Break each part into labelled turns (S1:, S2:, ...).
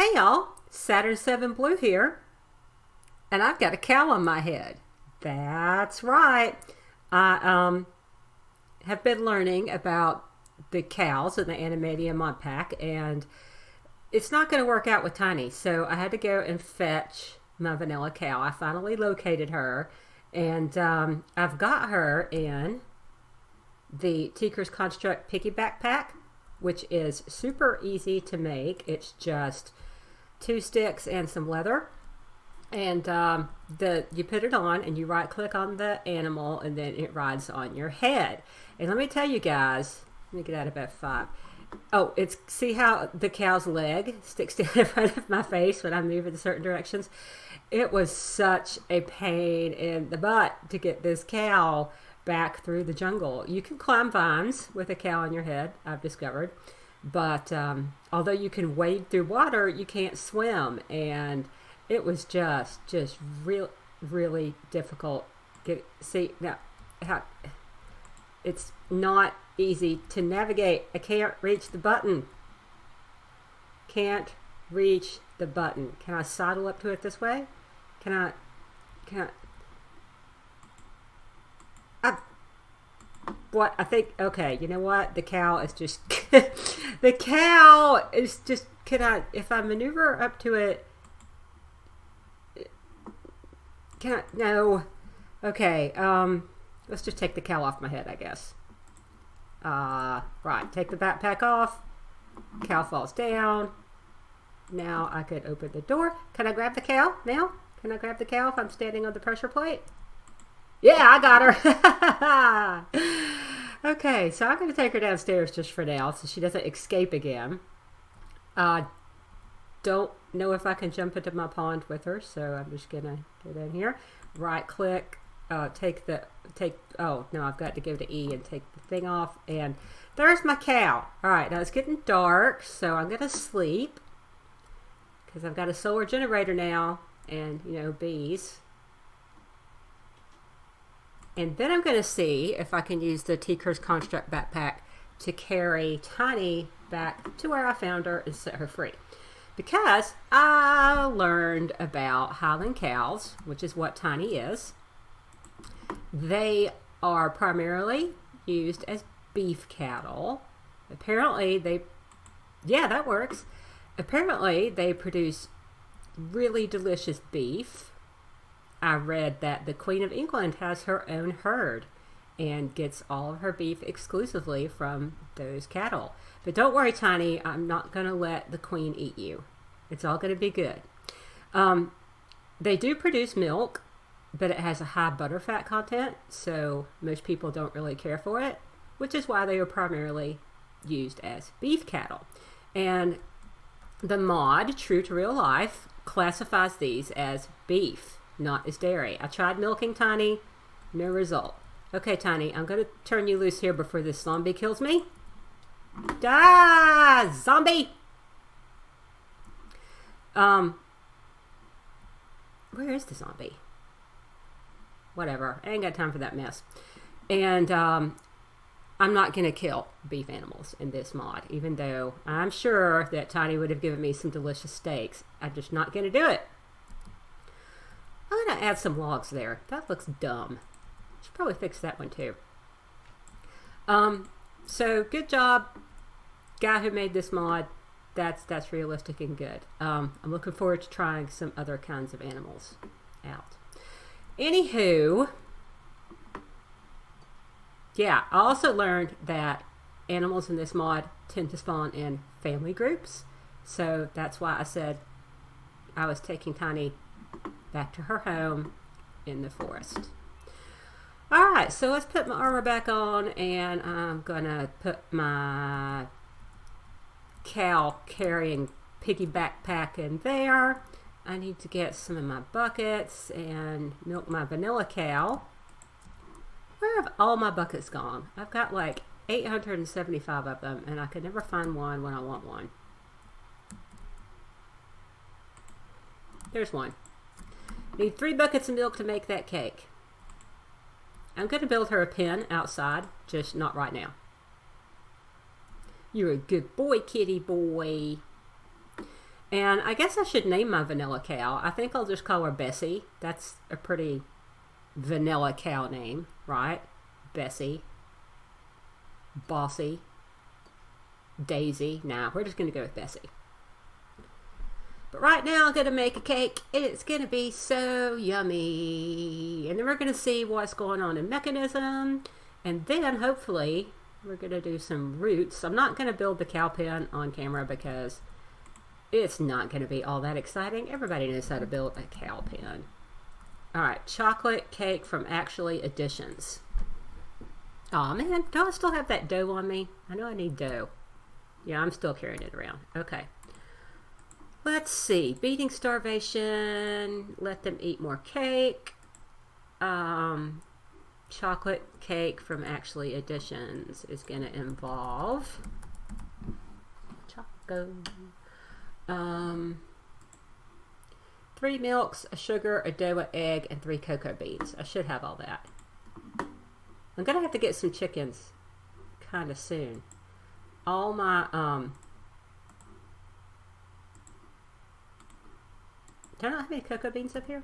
S1: Hey y'all, Saturn 7 Blue here, and I've got a cow on my head. That's right. I have been learning about the cows in the Enigmatica mod pack, and it's not going to work out with Tiny, so I had to go and fetch my vanilla cow. I finally located her, and I've got her in the Tinker's Construct piggybackpack, which is super easy to make. It's just 2 sticks and some leather, and you put it on and you right click on the animal and then it rides on your head. And let me tell you guys, let me get out of F5. Oh, it's, see how the cow's leg sticks down in front of my face when I move in certain directions? It was such a pain in the butt to get this cow back through the jungle. You can climb vines with a cow on your head, I've discovered, but although you can wade through water, you can't swim, and it was just really difficult. See now how it's not easy to navigate. I can't reach the button. Can't reach the button. Can I sidle up to it this way? Can I what I think, okay, you know what, the cow is just the cow is just, can I, if I maneuver up to it, can I, no, okay, let's just take the cow off my head, I guess. Right, take the backpack off, cow falls down. Now I could open the door. Can I grab the cow now? Can I grab the cow if I'm standing on the pressure plate? Yeah, I got her. Okay, so I'm going to take her downstairs just for now so she doesn't escape again. Don't know if I can jump into my pond with her, so I'm just going to get in here. Right click, oh no, I've got to go to E and take the thing off, and there's my cow. Alright, now it's getting dark, so I'm going to sleep because I've got a solar generator now and, you know, bees. And then I'm going to see if I can use the Tinker's Construct backpack to carry Tiny back to where I found her and set her free. Because I learned about Highland cows, which is what Tiny is. They are primarily used as beef cattle. Apparently yeah, that works. Apparently they produce really delicious beef. I read that the Queen of England has her own herd and gets all of her beef exclusively from those cattle. But don't worry, Tiny, I'm not going to let the Queen eat you. It's all going to be good. They do produce milk, but it has a high butterfat content, so most people don't really care for it, which is why they are primarily used as beef cattle. And the mod, True to Real Life, classifies these as beef, not as dairy. I tried milking Tiny, no result. Okay, Tiny, I'm going to turn you loose here before this zombie kills me. Die, zombie! Where is the zombie? Whatever, I ain't got time for that mess. And I'm not going to kill beef animals in this mod, even though I'm sure that Tiny would have given me some delicious steaks. I'm just not going to do it. I'm going to add some logs there. That looks dumb. Should probably fix that one too. So good job, guy who made this mod. That's realistic and good. I'm looking forward to trying some other kinds of animals out. Anywho, yeah, I also learned that animals in this mod tend to spawn in family groups. So that's why I said I was taking Tiny back to her home in the forest. Alright, so let's put my armor back on, and I'm gonna put my cow carrying piggybackpack in there. I need to get some of my buckets and milk my vanilla cow. Where have all my buckets gone? I've got like 875 of them, and I could never find one when I want one. There's one. Need 3 buckets of milk to make that cake. I'm going to build her a pen outside, just not right now. You're a good boy, kitty boy. And I guess I should name my vanilla cow. I think I'll just call her Bessie. That's a pretty vanilla cow name, right? Bessie. Bossy. Daisy. Nah, we're just going to go with Bessie. But right now I'm going to make a cake. It's going to be so yummy. And then we're going to see what's going on in Mekanism. And then hopefully we're going to do some roots. I'm not going to build the cow pen on camera because it's not going to be all that exciting. Everybody knows how to build a cow pen. All right, chocolate cake from Actually Additions. Oh man, do I still have that dough on me? I know I need dough. Yeah, I'm still carrying it around. Okay. Let's see. Beating starvation. Let them eat more cake. Chocolate cake from Actually Additions is going to involve choco. 3 milks, a sugar, a dough, an egg, and 3 cocoa beans. I should have all that. I'm going to have to get some chickens kind of soon. All my, do I not have any cocoa beans up here?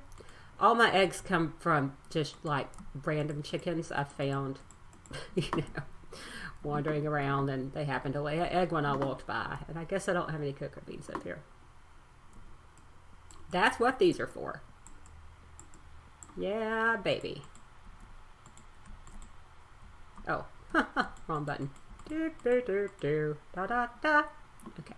S1: All my eggs come from just like random chickens I found, you know, wandering around, and they happened to lay an egg when I walked by. And I guess I don't have any cocoa beans up here. That's what these are for. Yeah, baby. Oh, wrong button. Do, do, do, do. Da, da, da. Okay.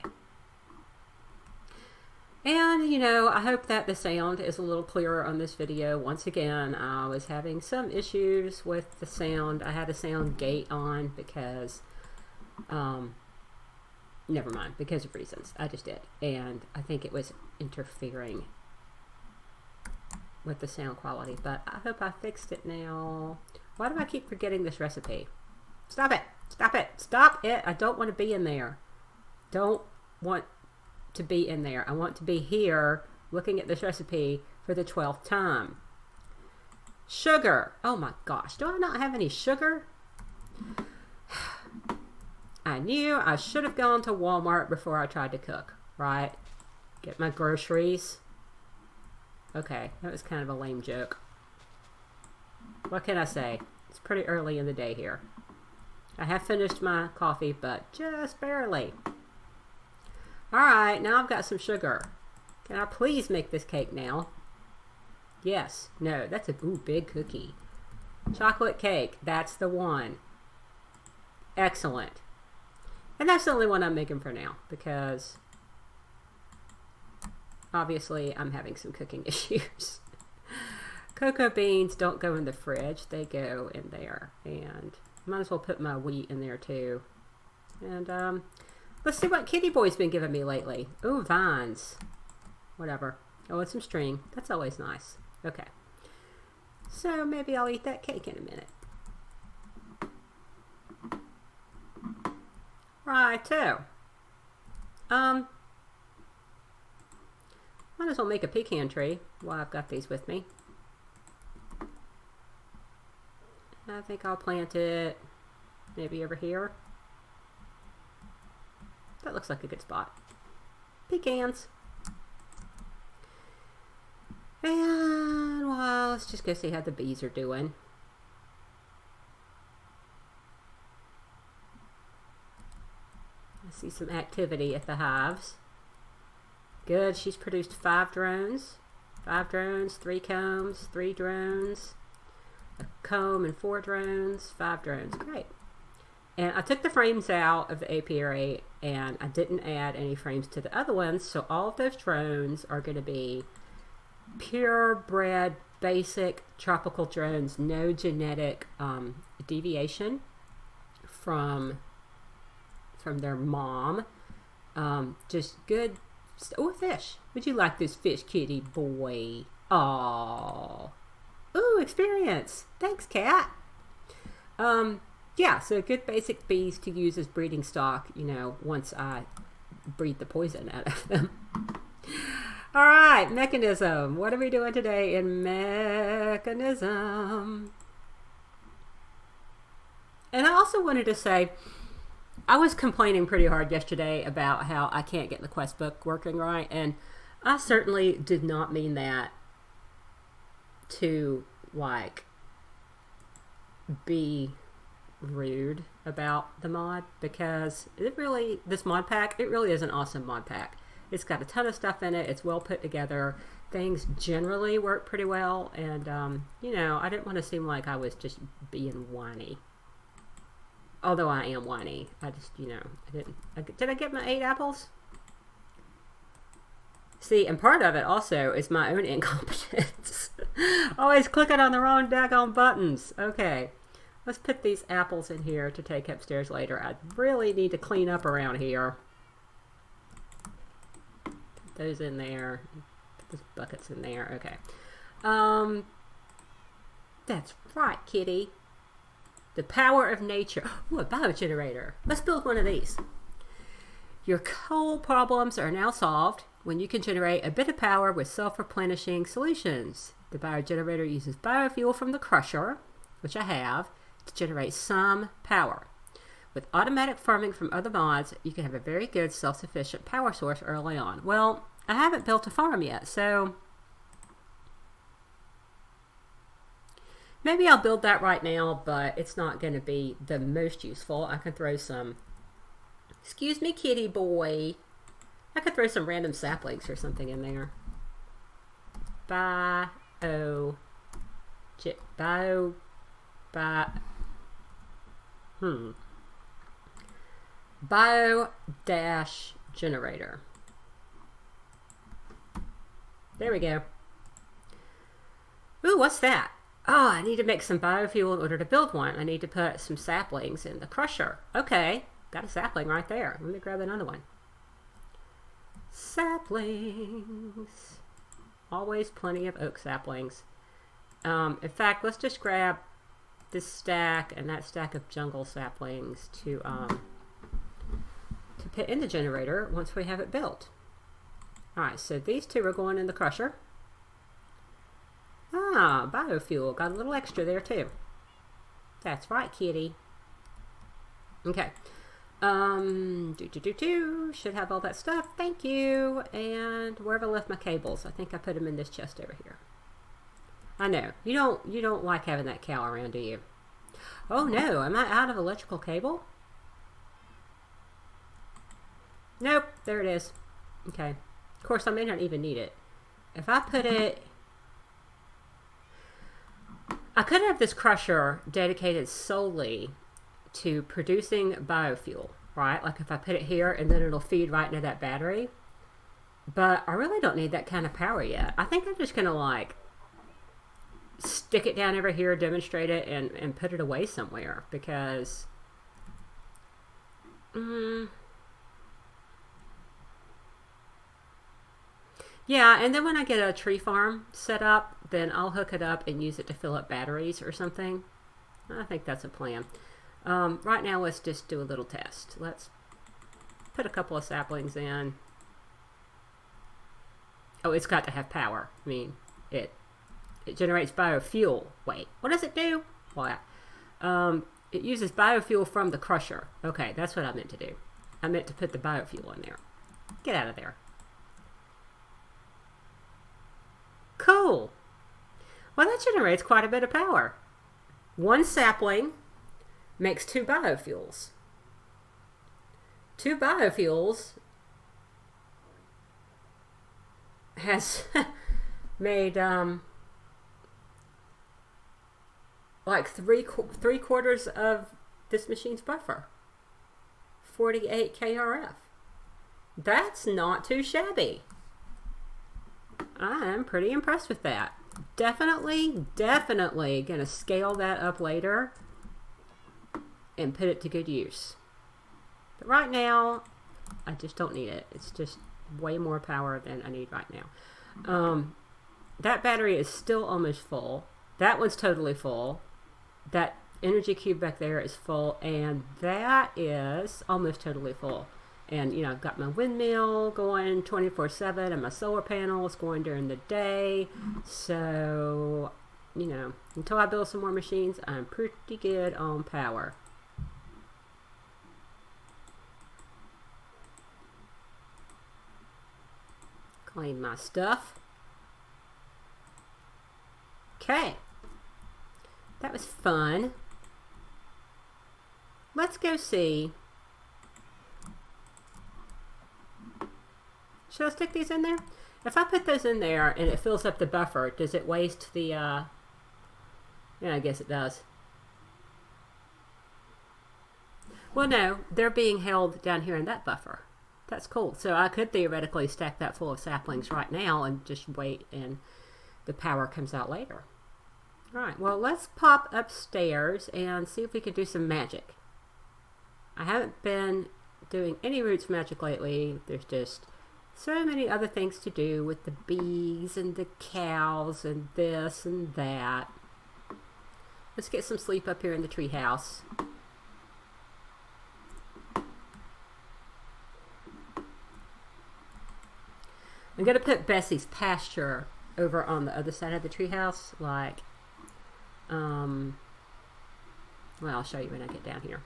S1: And, you know, I hope that the sound is a little clearer on this video. Once again, I was having some issues with the sound. I had a sound gate on because, never mind, because of reasons. I just did. And I think it was interfering with the sound quality. But I hope I fixed it now. Why do I keep forgetting this recipe? Stop it! Stop it! Stop it! I don't want to be in there. Don't want to be in there. I want to be here looking at this recipe for the 12th time. Sugar. Oh my gosh. Do I not have any sugar? I knew I should have gone to Walmart before I tried to cook, right? Get my groceries. Okay, that was kind of a lame joke. What can I say? It's pretty early in the day here. I have finished my coffee, but just barely. Alright, now I've got some sugar. Can I please make this cake now? Yes. No, that's a big cookie. Chocolate cake. That's the one. Excellent. And that's the only one I'm making for now, because obviously I'm having some cooking issues. Cocoa beans don't go in the fridge. They go in there. And might as well put my wheat in there too. And let's see what Kitty Boy's been giving me lately. Ooh, vines. Whatever. Oh, and some string. That's always nice. Okay. So maybe I'll eat that cake in a minute. Righto. Might as well make a pecan tree while I've got these with me. I think I'll plant it maybe over here. That looks like a good spot. Pecans. And well, let's just go see how the bees are doing. I see some activity at the hives. Good, she's produced 5 drones. 5 drones, 3 combs, 3 drones, a comb and 4 drones, 5 drones. Great. And I took the frames out of the apiary and I didn't add any frames to the other ones. So all of those drones are going to be purebred, basic tropical drones. No genetic deviation from their mom. Just good. Oh, a fish. Would you like this fish, Kitty Boy? Oh. Ooh, experience. Thanks, cat. Yeah, so good basic bees to use as breeding stock, you know, once I breed the poison out of them. All right, Mekanism. What are we doing today in Mekanism? And I also wanted to say, I was complaining pretty hard yesterday about how I can't get the quest book working right, and I certainly did not mean that to, like, be rude about the mod, because this mod pack, it really is an awesome mod pack. It's got a ton of stuff in it. It's well put together. Things generally work pretty well, and you know, I didn't want to seem like I was just being whiny. Although I am whiny. I just, you know, did I get my 8 apples? See, and part of it also is my own incompetence. Always clicking on the wrong daggone buttons. Okay, let's put these apples in here to take upstairs later. I really need to clean up around here. Put those in there. Put those buckets in there. Okay. That's right, kitty. The power of nature. Ooh, a biogenerator. Let's build one of these. Your coal problems are now solved when you can generate a bit of power with self-replenishing solutions. The biogenerator uses biofuel from the crusher, which I have, to generate some power. With automatic farming from other mods, you can have a very good self-sufficient power source early on. Well, I haven't built a farm yet, so maybe I'll build that right now, but it's not going to be the most useful. I can throw some, excuse me, kitty boy. I could throw some random saplings or something in there. Bio-generator. There we go. Ooh, what's that? Oh, I need to make some biofuel in order to build one. I need to put some saplings in the crusher. Okay, got a sapling right there. Let me grab another one. Saplings. Always plenty of oak saplings. In fact, let's just grab this stack and that stack of jungle saplings to put in the generator once we have it built. Alright, so these two are going in the crusher. Ah, biofuel. Got a little extra there too. That's right, kitty. Okay. Should have all that stuff. Thank you. And where have I left my cables? I think I put them in this chest over here. I know. You don't like having that cow around, do you? Oh no, am I out of electrical cable? Nope, there it is. Okay. Of course, I may not even need it. If I put it... I could have this crusher dedicated solely to producing biofuel, right? Like if I put it here and then it'll feed right into that battery. But I really don't need that kind of power yet. I think I'm just going to like stick it down over here, demonstrate it, and put it away somewhere because... yeah, and then when I get a tree farm set up, then I'll hook it up and use it to fill up batteries or something. I think that's a plan. Right now, let's just do a little test. Let's put a couple of saplings in. Oh, it's got to have power. I mean, it generates biofuel. Wait, what does it do? What? It uses biofuel from the crusher. Okay, that's what I meant to do. I meant to put the biofuel in there. Get out of there. Cool. Well, that generates quite a bit of power. One sapling makes 2 biofuels. 2 biofuels has made like three quarters of this machine's buffer. 48 KRF. That's not too shabby. I'm pretty impressed with that. Definitely gonna scale that up later and put it to good use. But right now, I just don't need it. It's just way more power than I need right now. That battery is still almost full. That one's totally full. That energy cube back there is full, and that is almost totally full. And, you know, I've got my windmill going 24/7 and my solar panels going during the day. So, you know, until I build some more machines, I'm pretty good on power. Claim my stuff. Okay. That was fun. Let's go see. Should I stick these in there? If I put those in there and it fills up the buffer, does it waste the, yeah, I guess it does. Well, no, they're being held down here in that buffer. That's cool. So I could theoretically stack that full of saplings right now and just wait and the power comes out later. All right, well, let's pop upstairs and see if we can do some magic. I haven't been doing any roots magic lately. There's just so many other things to do with the bees and the cows and this and that. Let's get some sleep up here in the treehouse. I'm going to put Bessie's pasture over on the other side of the treehouse, like, well, I'll show you when I get down here.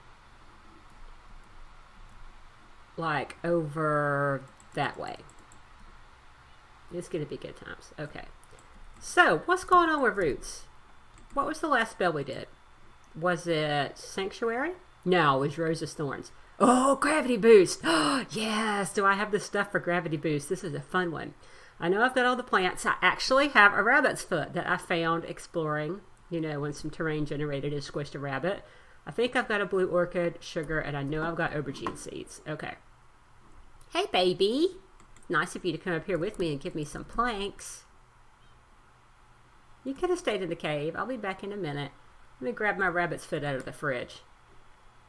S1: Like over that way. It's going to be good times. Okay. So, what's going on with roots? What was the last spell we did? Was it Sanctuary? No, it was Rose's Thorns. Oh, Gravity Boost! Oh, yes! Do I have the stuff for Gravity Boost? This is a fun one. I know I've got all the plants. I actually have a rabbit's foot that I found exploring, you know, when some terrain generated and squished a rabbit. I think I've got a blue orchid, sugar, and I know I've got aubergine seeds. Okay. Hey, baby! Nice of you to come up here with me and give me some planks. You could have stayed in the cave. I'll be back in a minute. Let me grab my rabbit's foot out of the fridge.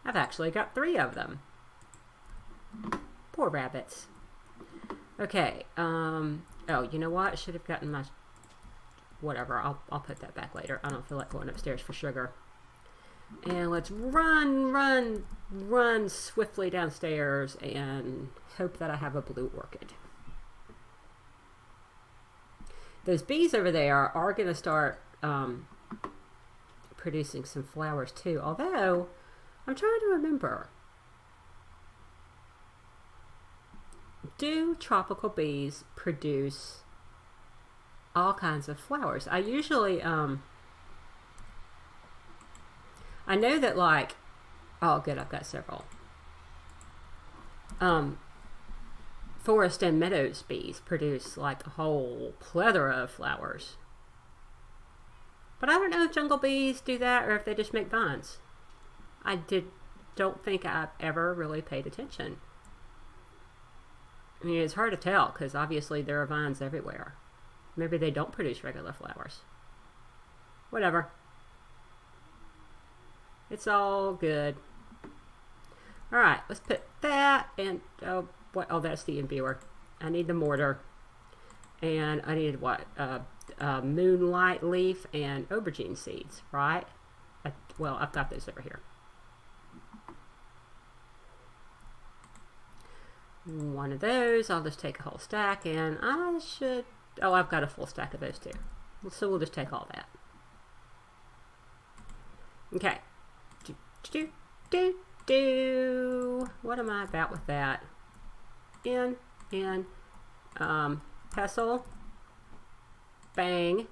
S1: I've actually got 3 of them. Poor rabbits. Okay, oh, you know what? I should have gotten my... Whatever, I'll put that back later. I don't feel like going upstairs for sugar. And let's run swiftly downstairs and hope that I have a blue orchid. Those bees over there are going to start producing some flowers too. Although, I'm trying to remember. Do tropical bees produce all kinds of flowers? I usually, I know that, like, oh good, I've got several. Forest and meadows bees produce like a whole plethora of flowers. But I don't know if jungle bees do that or if they just make vines. I don't think I've ever really paid attention. I mean, it's hard to tell because obviously there are vines everywhere. Maybe they don't produce regular flowers. Whatever. It's all good. Alright, let's put that and, oh, that's the imbuer. I need the mortar. And I needed what? Moonlight leaf and aubergine seeds, right? Well, I've got those over here. One of those, I'll just take a whole stack, and I should... Oh, I've got a full stack of those too. So we'll just take all that. Okay. What am I about with that? Pestle. Bang.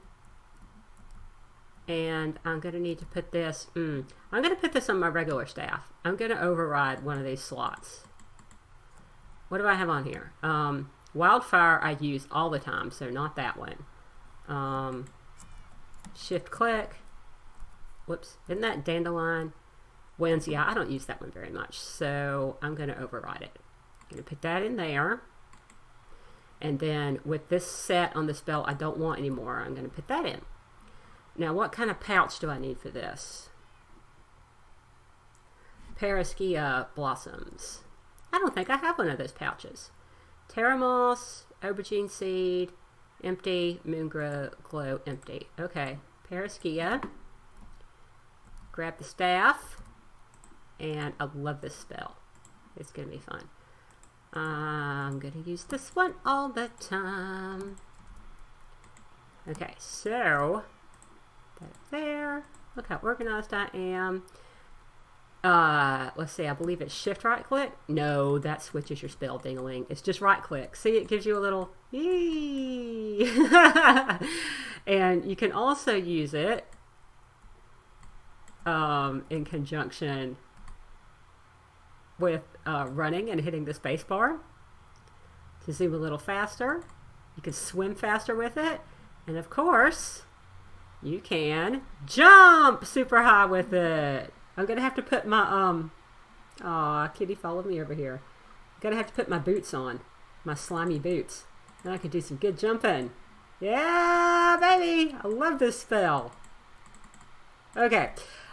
S1: And I'm going to need to put this... I'm going to put this on my regular staff. I'm going to override one of these slots. What do I have on here? Wildfire I use all the time, so not that one. Shift click. Whoops. Isn't that dandelion? Winds, yeah, I don't use that one very much, so I'm going to override it. I'm going to put that in there. And then with this set on the spell I don't want anymore, I'm going to put that in. Now, what kind of pouch do I need for this? Paraskea blossoms. I don't think I have one of those pouches. Terra moss, aubergine seed, empty, moonglow, empty. Okay, Paraskea. Grab the staff. And I love this spell. It's going to be fun. I'm going to use this one all the time. Okay, so that there. Look how organized I am. Let's see, I believe it's shift right click. No, that switches your spell, ding-a-ling. It's just right click. See, it gives you a little Yee. And you can also use it in conjunction with running and hitting the space bar to zoom a little faster. You can swim faster with it. And of course, you can jump super high with it. I'm going to have to put my, aw, kitty followed me over here. I'm going to have to put my boots on, my slimy boots. Then I can do some good jumping. Yeah, baby, I love this spell. Okay,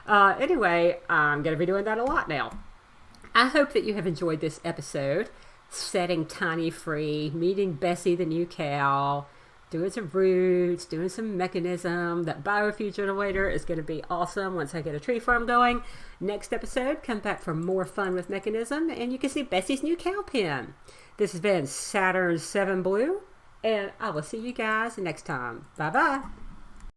S1: anyway, I'm going to be doing that a lot now. I hope that you have enjoyed this episode. Setting Tiny free, meeting Bessie the new cow, doing some roots, doing some Mekanism. That biofuel generator is going to be awesome once I get a tree farm going. Next episode, come back for more fun with Mekanism, and you can see Bessie's new cow pen. This has been Saturn 7 Blue, and I will see you guys next time. Bye-bye.